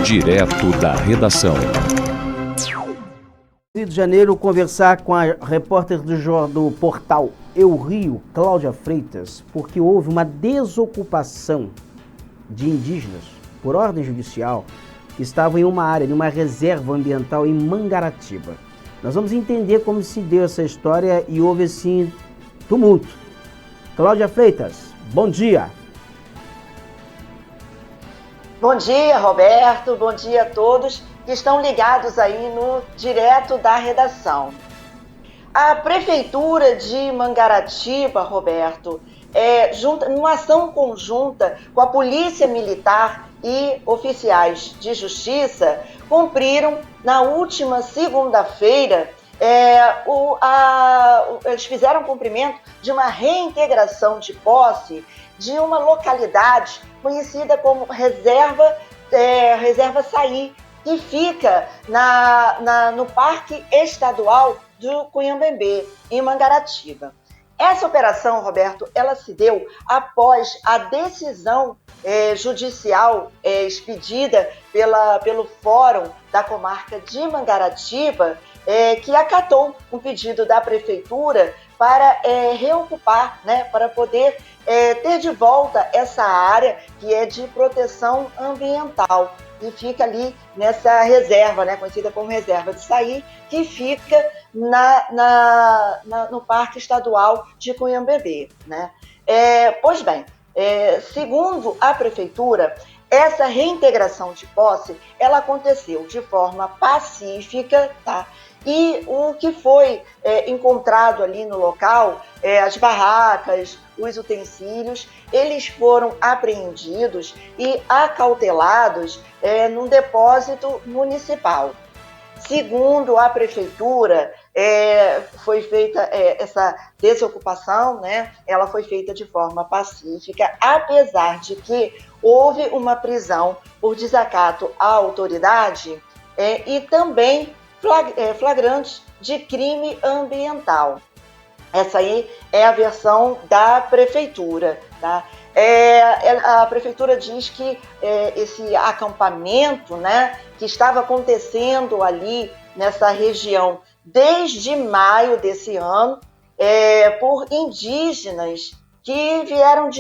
Direto da redação. Rio de Janeiro, conversar com a repórter do portal Eu Rio, Cláudia Freitas, porque houve uma desocupação de indígenas, por ordem judicial, que estavam em uma área, numa reserva ambiental em Mangaratiba. Nós vamos entender como se deu essa história e houve esse tumulto. Cláudia Freitas, bom dia. Bom dia, Roberto. Bom dia a todos que estão ligados aí no Direto da Redação. A Prefeitura de Mangaratiba, Roberto, numa ação conjunta com a Polícia Militar e oficiais de justiça, cumpriram na última segunda-feira, eles fizeram cumprimento de uma reintegração de posse de uma localidade conhecida como Reserva Saí, que fica no Parque Estadual do Cunhambembê, em Mangaratiba. Essa operação, Roberto, ela se deu após a decisão judicial expedida pelo Fórum da Comarca de Mangaratiba, que acatou um pedido da Prefeitura para reocupar, né, para poder ter de volta essa área que é de proteção ambiental e fica ali nessa reserva, né, conhecida como Reserva de Saí, que fica no Parque Estadual de Cunhambembê, né? Pois bem, segundo a Prefeitura, essa reintegração de posse, ela aconteceu de forma pacífica, tá? E o que foi encontrado ali no local, as barracas, os utensílios, eles foram apreendidos e acautelados num depósito municipal. Segundo a Prefeitura, foi feita essa desocupação, né? Ela foi feita de forma pacífica, apesar de que houve uma prisão por desacato à autoridade e também flagrantes de crime ambiental. Essa aí é a versão da Prefeitura, tá? A Prefeitura diz que esse acampamento, né, que estava acontecendo ali nessa região desde maio desse ano, por indígenas que vieram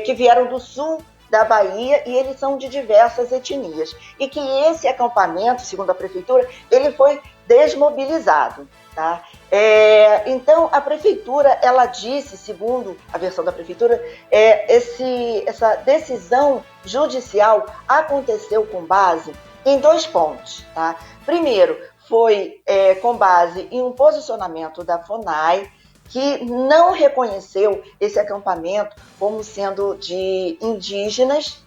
que vieram do sul da Bahia, e eles são de diversas etnias. E que esse acampamento, segundo a Prefeitura, ele foi desmobilizado, tá? Então, a Prefeitura, ela disse, segundo a versão da Prefeitura, essa decisão judicial aconteceu com base em 2 pontos, tá? Primeiro, foi com base em um posicionamento da FUNAI, que não reconheceu esse acampamento como sendo de indígenas,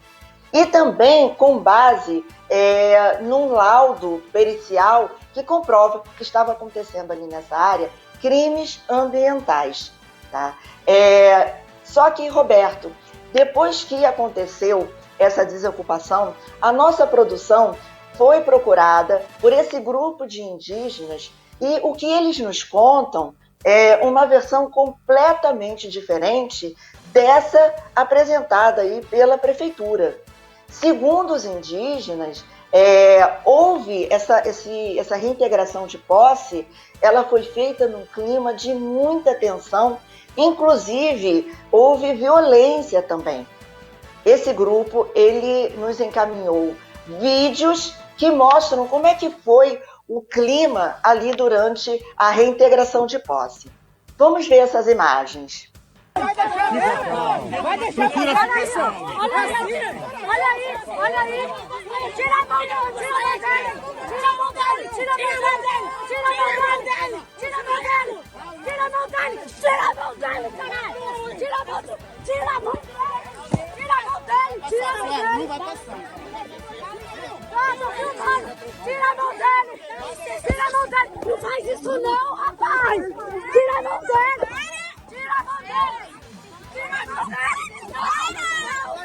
e também com base num laudo pericial que comprova que estava acontecendo ali nessa área crimes ambientais, tá? Só que, Roberto, depois que aconteceu essa desocupação, a nossa produção foi procurada por esse grupo de indígenas e o que eles nos contam é uma versão completamente diferente dessa apresentada aí pela Prefeitura. Segundo os indígenas, houve essa reintegração de posse, ela foi feita num clima de muita tensão, inclusive houve violência também. Esse grupo, ele nos encaminhou vídeos que mostram como é que foi o clima ali durante a reintegração de posse. Vamos ver essas imagens. Vai deixar mesmo? Vai deixar mesmo? Olha aí. Tira a mão dele, tira a mão dele, tira a mão dele, tira a mão dele, tira a mão dele, tira a mão dele, tira a mão dele, caralho, tira a mão dele, tira a mão dele, tira a mão dele, tira a mão dele. Não vai passar. Tô filmando, tira a mão dele, tira a mão dele, não faz isso não, rapaz, tira a mão dele, tira a mão dele, tira a mão dele, não.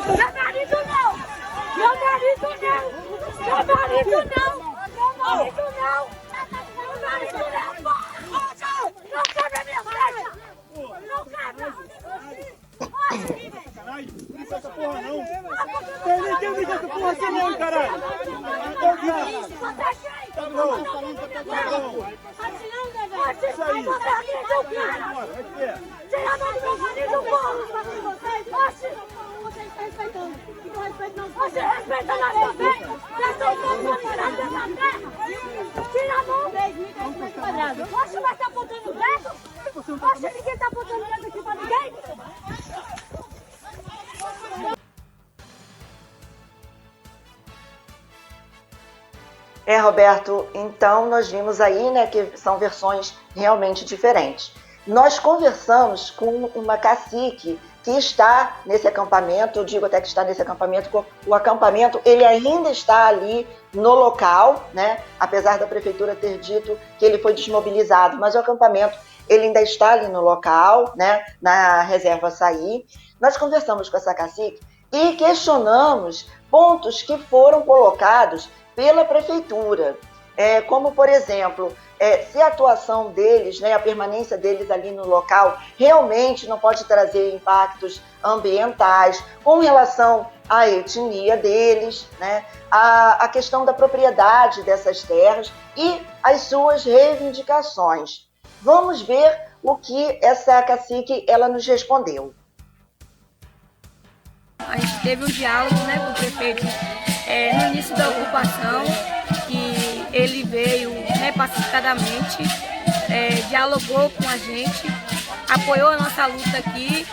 Meu marido não! Meu marido não! Meu marido não! Meu marido não! Tira a mão do meu marido, porra! Vocês estão respeitando. Não respeito não. Você respeita a nossa lei. Nós somos todos famílias dessa terra. Tira a mão. 3.300 metros quadrados. Oxe, vai estar apontando o dedo? Oxe, ninguém está apontando o dedo aqui para ninguém. Roberto, então nós vimos aí, né, que são versões realmente diferentes. Nós conversamos com uma cacique que está nesse acampamento, eu digo até que está nesse acampamento, o acampamento ele ainda está ali no local, né, apesar da prefeitura ter dito que ele foi desmobilizado, mas o acampamento ele ainda está ali no local, né, na reserva Açaí. Nós conversamos com essa cacique e questionamos pontos que foram colocados pela prefeitura, como, por exemplo, se a atuação deles, né, a permanência deles ali no local, realmente não pode trazer impactos ambientais com relação à etnia deles, né, a questão da propriedade dessas terras e as suas reivindicações. Vamos ver o que essa cacique ela nos respondeu. A gente teve um diálogo, né, com o prefeito no início da ocupação, que ele veio, né, pacificadamente, dialogou com a gente, apoiou a nossa luta aqui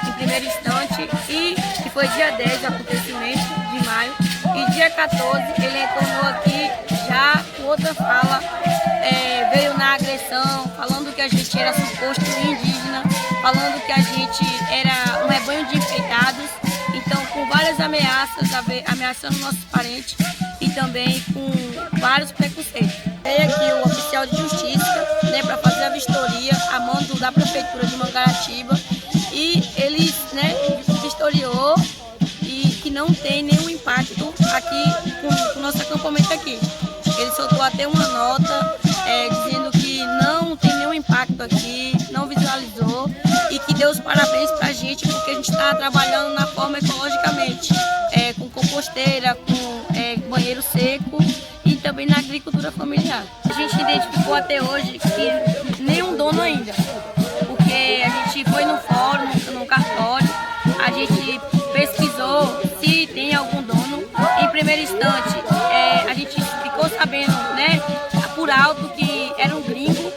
em primeiro instante e que foi dia 10 do acontecimento de maio, e dia 14 ele retornou aqui já com outra fala, veio na agressão, falando que a gente era suposto indígena, falando que a gente era um rebanho de enfeitados. Então, com várias ameaças, ameaçando nossos parentes e também com vários preconceitos. Veio aqui o oficial de justiça, né, para fazer a vistoria a mando da prefeitura de Mangaratiba, e ele, né, vistoriou e que não tem nenhum impacto aqui com o nosso acampamento aqui. Ele soltou até uma nota dizendo que não tem nenhum impacto aqui, não visualizou e que deu os parabéns pra gente porque a gente está trabalhando na forma ecologicamente, com composteira, com banheiro seco e também na agricultura familiar. A gente identificou até hoje que nenhum dono ainda, porque a gente foi no fórum, no cartório, a gente pesquisou se tem algum dono. Em primeiro instante, a gente ficou sabendo, né, por alto que era um gringo,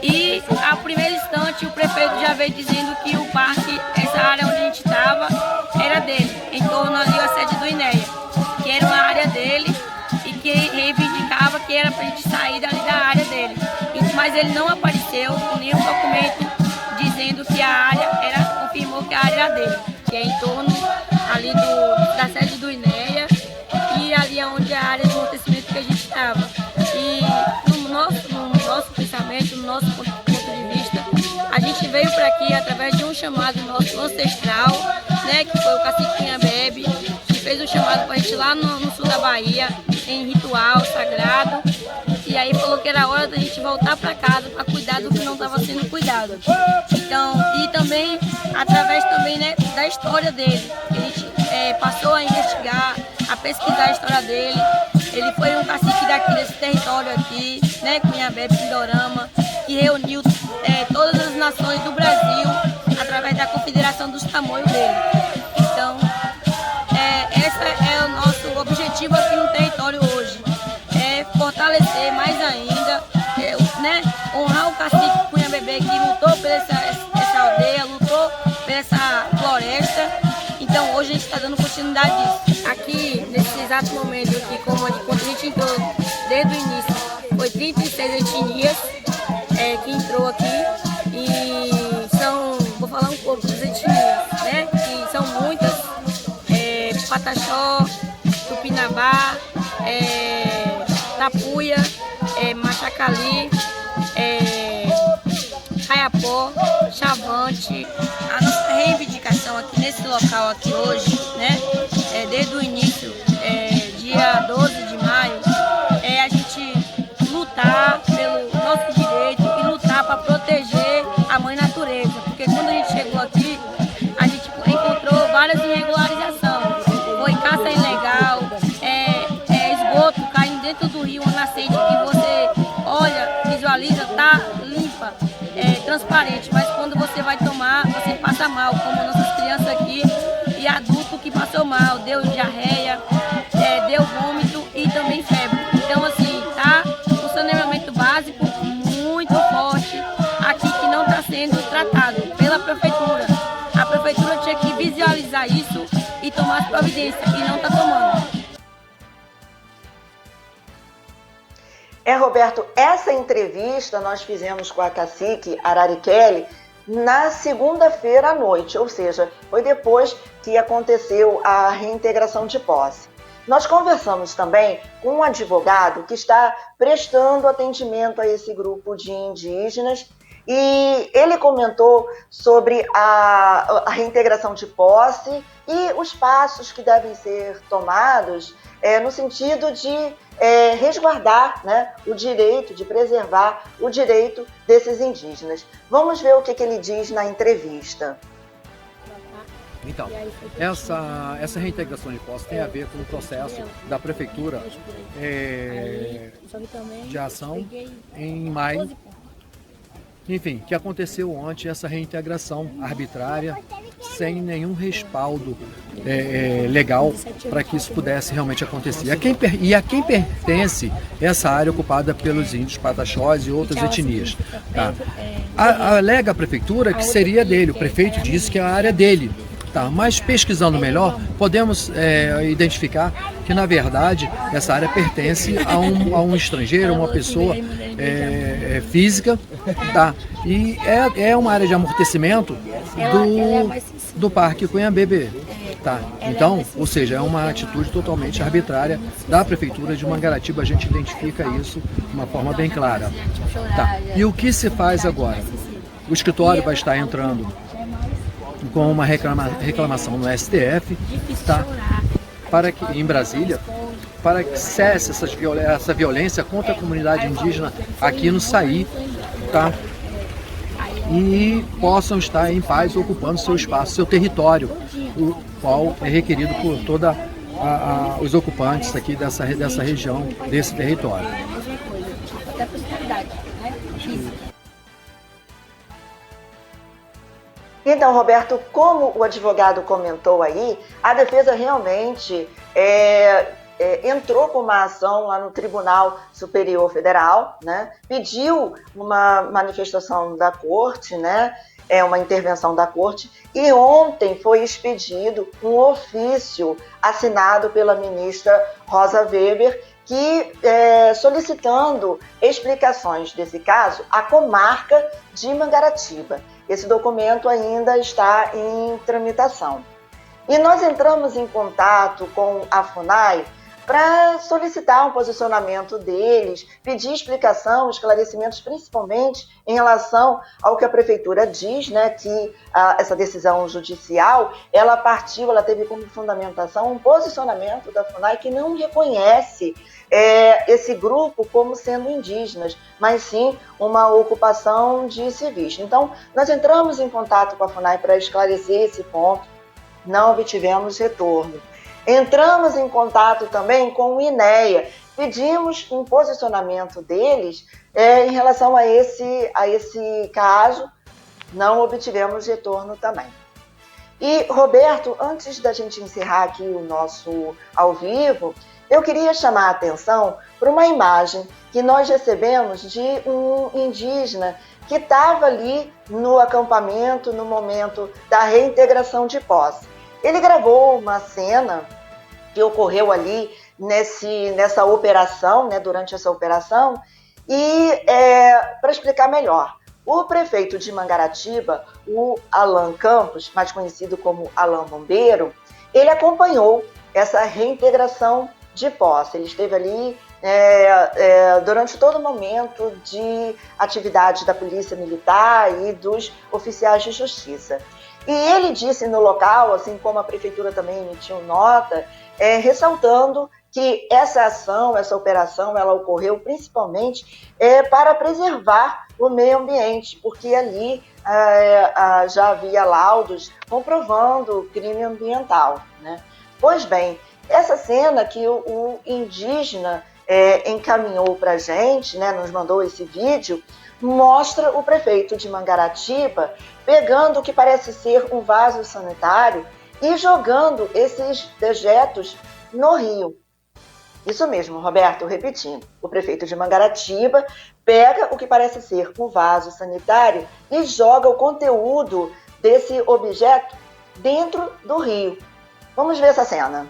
e a primeiro instante o prefeito já veio dizendo que o parque, essa área onde a gente estava, era dele, em torno ali a sede do INEA, que era uma área dele e que reivindicava que era para a gente sair dali da área dele. Mas ele não apareceu com nenhum documento dizendo que a área confirmou que a área era dele, que é em torno ali da sede do INEA e ali onde é a área de amortecimento que a gente estava. E no nosso pensamento, no nosso ponto de vista, a gente veio para aqui através de um chamado nosso ancestral, né, que foi o cacique Cunhambebe, que fez um chamado para a gente lá no sul da Bahia, em ritual sagrado, e aí falou que era hora da gente voltar para casa para cuidar do que não estava sendo cuidado. Então, e também através também, né, da história dele, a gente passou a investigar, a pesquisar a história dele. Ele foi um cacique daqui desse território aqui, né, Cunhambebe, Pindorama, que reuniu todas as nações do Brasil através da Confederação dos Tamoios dele. Então, esse é o nosso objetivo aqui no território hoje, fortalecer mais ainda, né, honrar o cacique Cunhambebe que lutou por essa aldeia, lutou por essa floresta. Então hoje a gente está dando continuidade disso. Aqui, nesse exato momento aqui, quando a gente entrou desde o início, foi 36 etnias que entrou aqui, e vou falar um pouco das etnias, né, que são muitas, Pataxó, Tupinambá, Tapuia, Machacali, Raiapó, Chavante. A nossa reivindicação aqui nesse local aqui hoje, né, desde o início, dia 12 de maio, é a gente lutar pelo nosso direito e lutar para proteger a mãe natureza, porque quando a gente chegou aqui, a gente encontrou várias irregularizações, foi caça ilegal, esgoto caindo dentro do rio, uma nascente que você transparente, mas quando você vai tomar, você passa mal, como nossas crianças aqui e adulto que passou mal, deu diarreia, deu vômito e também febre. Então, assim, tá um saneamento básico muito forte aqui que não está sendo tratado pela prefeitura. A prefeitura tinha que visualizar isso e tomar as providências, e não está tomando. Roberto, essa entrevista nós fizemos com a cacique Arariquele na segunda-feira à noite, ou seja, foi depois que aconteceu a reintegração de posse. Nós conversamos também com um advogado que está prestando atendimento a esse grupo de indígenas e ele comentou sobre a reintegração de posse e os passos que devem ser tomados no sentido de resguardar, né, o direito, de preservar o direito desses indígenas. Vamos ver o que ele diz na entrevista. Então, essa reintegração de posse tem a ver com o processo da prefeitura de ação em maio, enfim, que aconteceu ontem essa reintegração arbitrária, sem nenhum respaldo legal para que isso pudesse realmente acontecer. E a quem pertence essa área ocupada pelos índios pataxós e outras etnias. Tá? Alega a prefeitura que seria dele, o prefeito disse que é a área dele. Tá, mas pesquisando melhor, podemos identificar que, na verdade, essa área pertence a um estrangeiro, uma pessoa física, tá? E é uma área de amortecimento do Parque Cunhambebe. Tá? Então, ou seja, é uma atitude totalmente arbitrária da Prefeitura de Mangaratiba, a gente identifica isso de uma forma bem clara. Tá? E o que se faz agora? O escritório vai estar entrando com uma reclamação no STF, tá? Para que, em Brasília, para que cesse essa violência contra a comunidade indígena aqui no Saí, tá? E possam estar em paz ocupando seu espaço, seu território, o qual é requerido por todos os ocupantes aqui dessa região, desse território. Então, Roberto, como o advogado comentou aí, a defesa realmente entrou com uma ação lá no Tribunal Superior Federal, né? Pediu uma manifestação da corte, né? Uma intervenção da corte, e ontem foi expedido um ofício assinado pela ministra Rosa Weber, que solicitando explicações desse caso à comarca de Mangaratiba. Esse documento ainda está em tramitação. E nós entramos em contato com a FUNAI para solicitar um posicionamento deles, pedir explicação, esclarecimentos, principalmente em relação ao que a prefeitura diz, né, que essa decisão judicial, ela teve como fundamentação um posicionamento da FUNAI que não reconhece esse grupo como sendo indígenas, mas sim uma ocupação de civis. Então, nós entramos em contato com a FUNAI para esclarecer esse ponto, não obtivemos retorno. Entramos em contato também com o INEA, pedimos um posicionamento deles em relação a esse caso, não obtivemos retorno também. E, Roberto, antes da gente encerrar aqui o nosso ao vivo, eu queria chamar a atenção para uma imagem que nós recebemos de um indígena que estava ali no acampamento no momento da reintegração de posse. Ele gravou uma cena que ocorreu ali nessa operação, né, durante essa operação, e para explicar melhor, o prefeito de Mangaratiba, o Alan Campos, mais conhecido como Alan Bombeiro, ele acompanhou essa reintegração de posse. Ele esteve ali durante todo o momento de atividade da Polícia Militar e dos oficiais de justiça. E ele disse no local, assim como a prefeitura também emitiu nota, ressaltando que essa ação, essa operação, ela ocorreu principalmente para preservar o meio ambiente, porque ali já havia laudos comprovando crime ambiental, né? Pois bem, essa cena que o indígena encaminhou para a gente, né, nos mandou esse vídeo, mostra o prefeito de Mangaratiba pegando o que parece ser um vaso sanitário e jogando esses dejetos no rio. Isso mesmo, Roberto, repetindo. O prefeito de Mangaratiba pega o que parece ser um vaso sanitário e joga o conteúdo desse objeto dentro do rio. Vamos ver essa cena.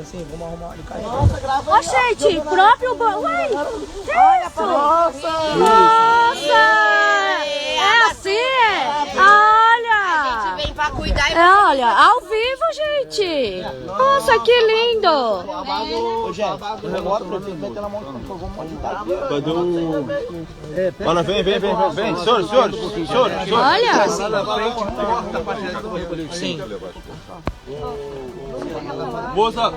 Assim, vamos arrumar de cair. Ó, gente, próprio... Uai, que isso? Nossa! É assim, é? Olha! A gente vem pra cuidar e... Olha, ao vivo, gente! Nossa, que lindo! Ô, gente, o relógio, prefeito, vai ter na mão, por favor, vamos ajudar. Cadê o... Olha, vem, senhor. Olha! Sim. Moça.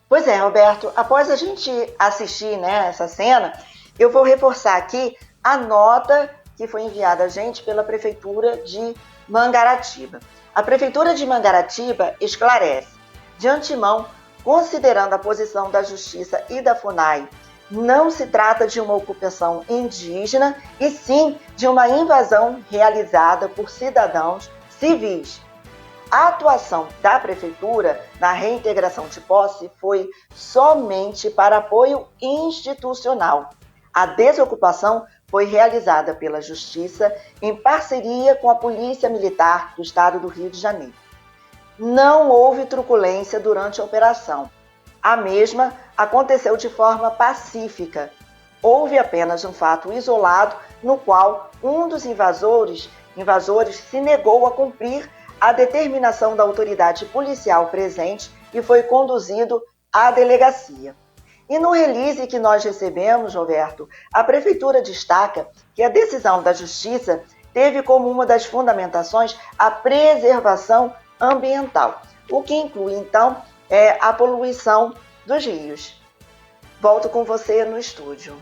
Pois é, Roberto, após a gente assistir, né, essa cena, eu vou reforçar aqui a nota que foi enviada a gente pela Prefeitura de Mangaratiba. A Prefeitura de Mangaratiba esclarece, de antemão, considerando a posição da Justiça e da FUNAI, não se trata de uma ocupação indígena, e sim de uma invasão realizada por cidadãos civis. A atuação da Prefeitura na reintegração de posse foi somente para apoio institucional. A desocupação foi realizada pela Justiça em parceria com a Polícia Militar do Estado do Rio de Janeiro. Não houve truculência durante a operação. A mesma aconteceu de forma pacífica. Houve apenas um fato isolado no qual um dos invasores se negou a cumprir a determinação da autoridade policial presente e foi conduzido à delegacia. E no release que nós recebemos, Roberto, a Prefeitura destaca que a decisão da Justiça teve como uma das fundamentações a preservação ambiental, o que inclui, então, a poluição dos rios. Volto com você no estúdio.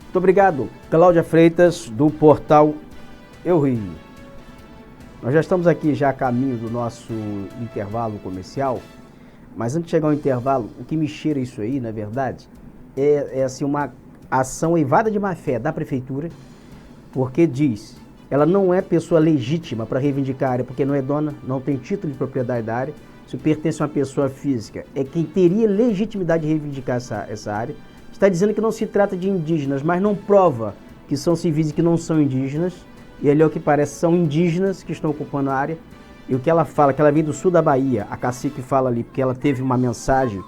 Muito obrigado, Cláudia Freitas, do portal Eu Rio. Nós já estamos aqui já a caminho do nosso intervalo comercial, mas antes de chegar ao intervalo, o que me cheira isso aí, na verdade, é assim, uma ação eivada de má-fé da Prefeitura, porque diz, ela não é pessoa legítima para reivindicar a área, porque não é dona, não tem título de propriedade da área, se pertence a uma pessoa física, é quem teria legitimidade de reivindicar essa área. Está dizendo que não se trata de indígenas, mas não prova que são civis e que não são indígenas, e ali, ao que parece, são indígenas que estão ocupando a área. E o que ela fala, que ela vem do sul da Bahia, a cacique fala ali, porque ela teve uma mensagem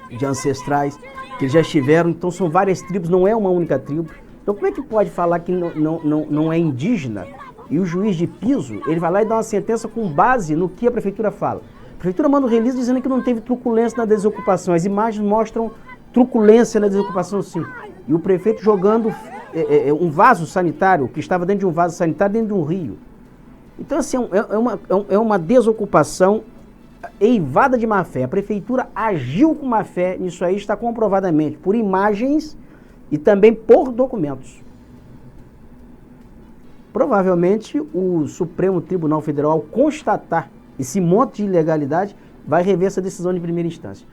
de ancestrais, que eles já estiveram, então são várias tribos, não é uma única tribo. Então como é que pode falar que não é indígena? E o juiz de piso, ele vai lá e dá uma sentença com base no que a Prefeitura fala. A Prefeitura manda um release dizendo que não teve truculência na desocupação. As imagens mostram truculência na desocupação, sim. E o prefeito jogando um vaso sanitário, que estava dentro de um vaso sanitário, dentro de um rio. Então, assim, é uma desocupação eivada de má-fé. A Prefeitura agiu com má-fé, nisso aí está comprovadamente, por imagens e também por documentos. Provavelmente, o Supremo Tribunal Federal, ao constatar esse monte de ilegalidade, vai rever essa decisão de primeira instância.